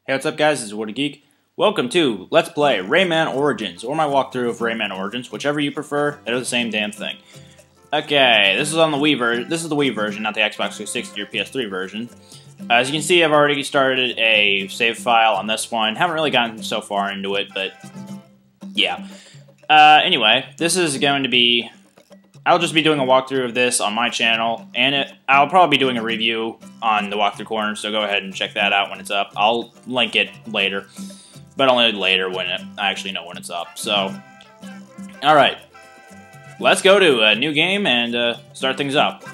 Hey, what's up guys, this is whattageek. Welcome to Let's Play Rayman Origins, or my walkthrough of Rayman Origins, whichever you prefer, they're the same damn thing. Okay, this is on the Wii version. This is the Wii version, not the Xbox 360 or PS3 version. As you can see, I've already started a save file on this one. Haven't really gotten so far into it, but yeah. Anyway, this is going to be... I'll just be doing a walkthrough of this on my channel, and I'll probably be doing a review on the walkthrough corner, so go ahead and check that out when it's up. I'll link it later, but only later when I actually know when it's up. So, alright, let's go to a new game and start things up.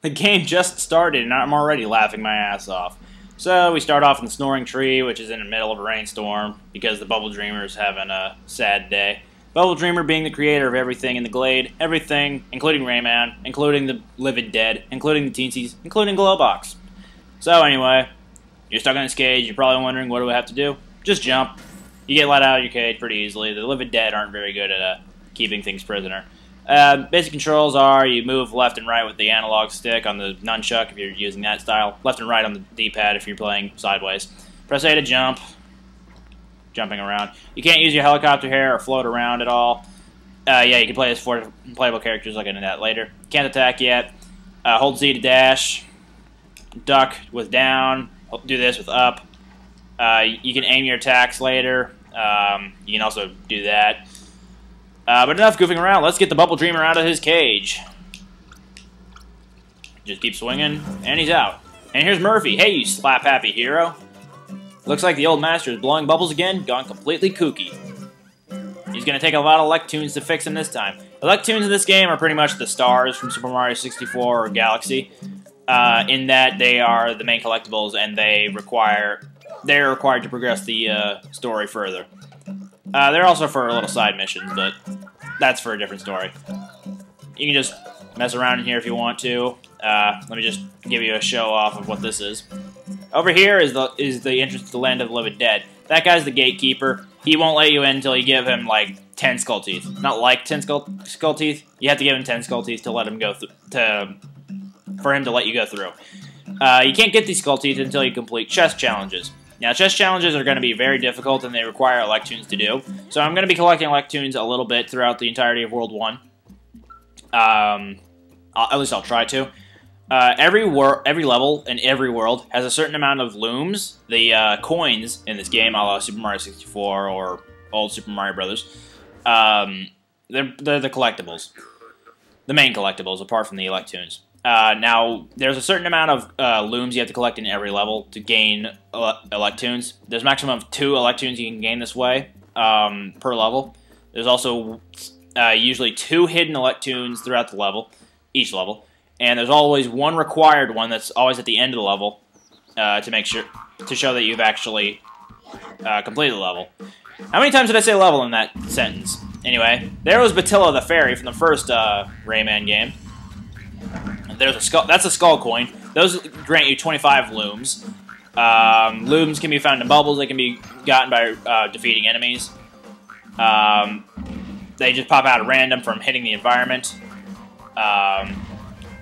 The game just started and I'm already laughing my ass off. So we start off in the Snoring Tree, which is in the middle of a rainstorm, because the Bubble Dreamer is having a sad day. Bubble Dreamer being the creator of everything in the Glade, everything, including Rayman, including the Livid Dead, including the Teensies, including Glowbox. So anyway, you're stuck in this cage, you're probably wondering what do I have to do? Just jump. You get let out of your cage pretty easily. The Livid Dead aren't very good at keeping things prisoner. Basic controls are you move left and right with the analog stick on the nunchuck if you're using that style. Left and right on the D-pad if you're playing sideways. Press A to jump. Jumping around. You can't use your helicopter hair or float around at all. Yeah, you can play as 4 playable characters. I'll get into that later. Can't attack yet. Hold Z to dash. Duck with down. Do this with up. You can aim your attacks later. You can also do that. But enough goofing around. Let's get the Bubble Dreamer out of his cage. Just keep swinging, and he's out. And here's Murphy. Hey, you slap-happy hero. Looks like the old master is blowing bubbles again, gone completely kooky. He's going to take a lot of Electoons to fix him this time. Electoons in this game are pretty much the stars from Super Mario 64 or Galaxy, in that they are the main collectibles, and they're required to progress the story further. They're also for little side missions, but that's for a different story. You can just mess around in here if you want to. Let me just give you a show off of what this is. Over here is the entrance to the Land of the Living Dead. That guy's the gatekeeper. He won't let you in until you give him, like, 10 skull teeth. Not like 10 skull teeth. You have to give him 10 skull teeth to let him go for him to let you go through. You can't get these skull teeth until you complete chest challenges. Now, chest challenges are going to be very difficult, and they require Electoons to do. So I'm going to be collecting Electoons a little bit throughout the entirety of World 1. At least I'll try to. Every level in every world has a certain amount of looms, the coins in this game, a la Super Mario 64 or old Super Mario Brothers. They're the collectibles. The main collectibles, apart from the Electoons. Now, there's a certain amount of looms you have to collect in every level to gain Electoons. There's a maximum of 2 Electoons you can gain this way per level. There's also usually 2 hidden Electoons throughout the level, each level, and there's always one required one that's always at the end of the level to show that you've actually completed the level. How many times did I say level in that sentence? Anyway, there was Batilla the Fairy from the first Rayman game. There's a skull. That's a skull coin. Those grant you 25 looms. Looms can be found in bubbles. They can be gotten by defeating enemies. They just pop out at random from hitting the environment.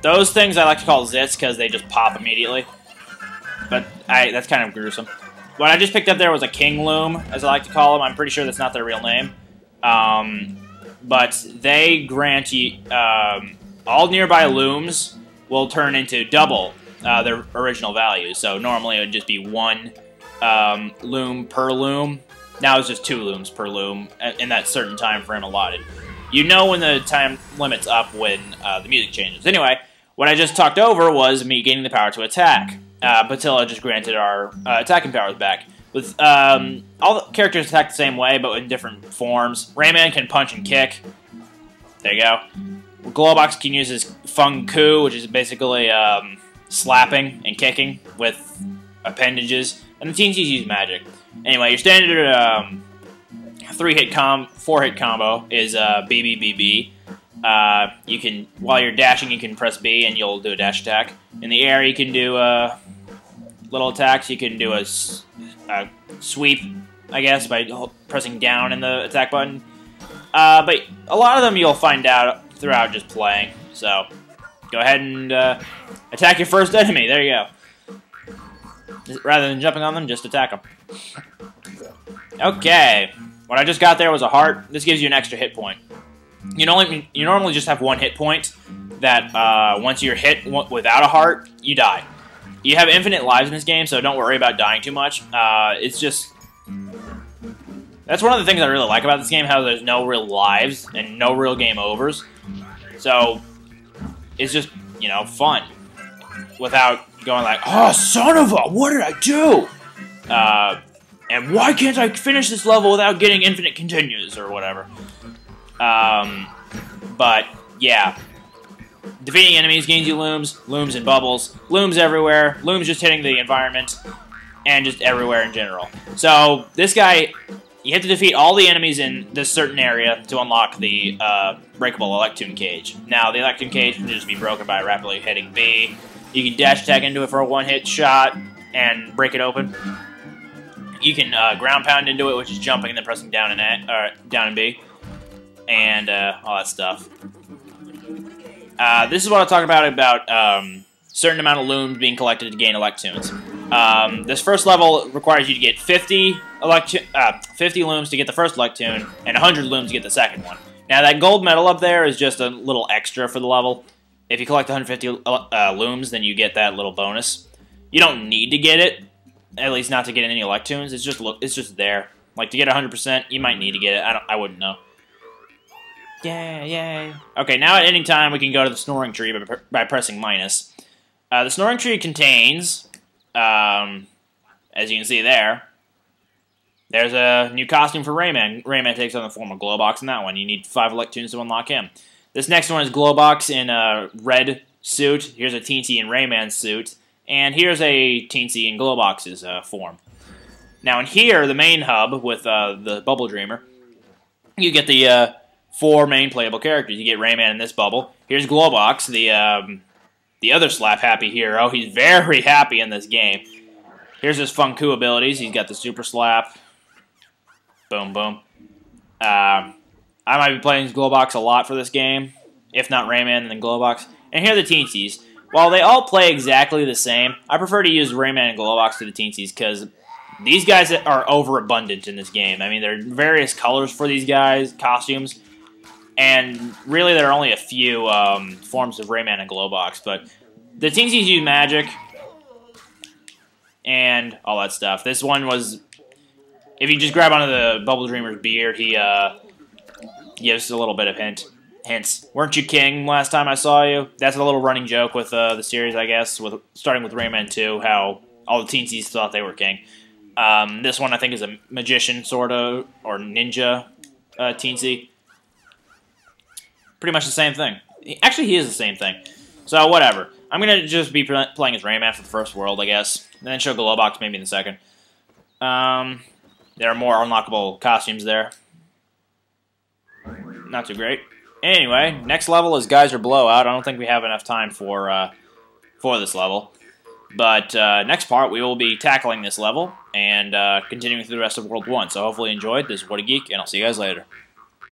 Those things I like to call zits because they just pop immediately. But that's kind of gruesome. What I just picked up there was a king loom, as I like to call them. I'm pretty sure that's not their real name. But they grant you... all nearby looms will turn into double their original values. So normally it would just be 1 loom per loom. Now it's just 2 looms per loom in that certain time frame allotted. You know when the time limit's up when the music changes. Anyway, what I just talked over was me gaining the power to attack. Batilla just granted our attacking powers back. With all the characters attack the same way, but in different forms. Rayman can punch and kick. There you go. Globox can use his Fung Ku, which is basically slapping and kicking with appendages. And the Teensies use magic. Anyway, your standard 4-hit combo is BBBB. You can, while you're dashing, you can press B and you'll do a dash attack. In the air, you can do little attacks. You can do a sweep, I guess, by pressing down in the attack button. But a lot of them you'll find out throughout just playing. So, go ahead and attack your first enemy. There you go. Rather than jumping on them, just attack them. Okay. What I just got there was a heart. This gives you an extra hit point. You normally just have 1 hit point that once you're hit without a heart, you die. You have infinite lives in this game, so don't worry about dying too much. It's just... That's one of the things I really like about this game, how there's no real lives and no real game overs. So, it's just, you know, fun. Without going like, oh, son of a, what did I do? And why can't I finish this level without getting infinite continues or whatever? But, yeah. Defeating enemies gains you looms, looms and bubbles, looms everywhere, looms just hitting the environment, and just everywhere in general. So, this guy, you have to defeat all the enemies in this certain area to unlock the breakable Electoon cage. Now, the Electoon cage can just be broken by rapidly hitting B. You can dash attack into it for a 1-hit shot and break it open. You can ground pound into it, which is jumping and then pressing down and B. And all that stuff. This is what I'm talking about certain amount of looms being collected to gain Electoons. This first level requires you to get 50 looms to get the first Electoon, and 100 looms to get the second one. Now, that gold medal up there is just a little extra for the level. If you collect 150 looms, then you get that little bonus. You don't need to get it, at least not to get any Electoons. It's just there. Like, to get 100%, you might need to get it. I wouldn't know. Yay. Okay, now at any time, we can go to the snoring tree by pressing minus. The snoring tree contains, as you can see there, there's a new costume for Rayman. Rayman takes on the form of Globox in that one. You need 5 Electoons to unlock him. This next one is Globox in a red suit. Here's a Teensy in Rayman's suit. And here's a Teensy in Globox's form. Now in here, the main hub with the Bubble Dreamer, you get the 4 main playable characters. You get Rayman in this bubble. Here's Globox, the other slap-happy hero. He's very happy in this game. Here's his Fung Ku abilities. He's got the Super Slap. Boom, boom. I might be playing Globox a lot for this game. If not Rayman, then Globox. And here are the Teensies. While they all play exactly the same, I prefer to use Rayman and Globox to the Teensies because these guys are overabundant in this game. I mean, there are various colors for these guys, costumes, and really there are only a few forms of Rayman and Globox, but the Teensies use magic and all that stuff. This one was, if you just grab onto the Bubble Dreamer's beard, he gives a little bit of hints. Weren't you king last time I saw you? That's a little running joke with the series, I guess, starting with Rayman 2, how all the Teensies thought they were king. This one, I think, is a magician, sort of, or ninja Teensy. pretty much the same thing. Actually, he is the same thing. So, whatever. I'm going to just be playing as Rayman for the first world, I guess. And then show Glowbox maybe in the second. There are more unlockable costumes there. Not too great. Anyway, next level is Geyser Blowout. I don't think we have enough time for this level. But next part, we will be tackling this level and continuing through the rest of World 1. So hopefully you enjoyed. This is whattageek, and I'll see you guys later.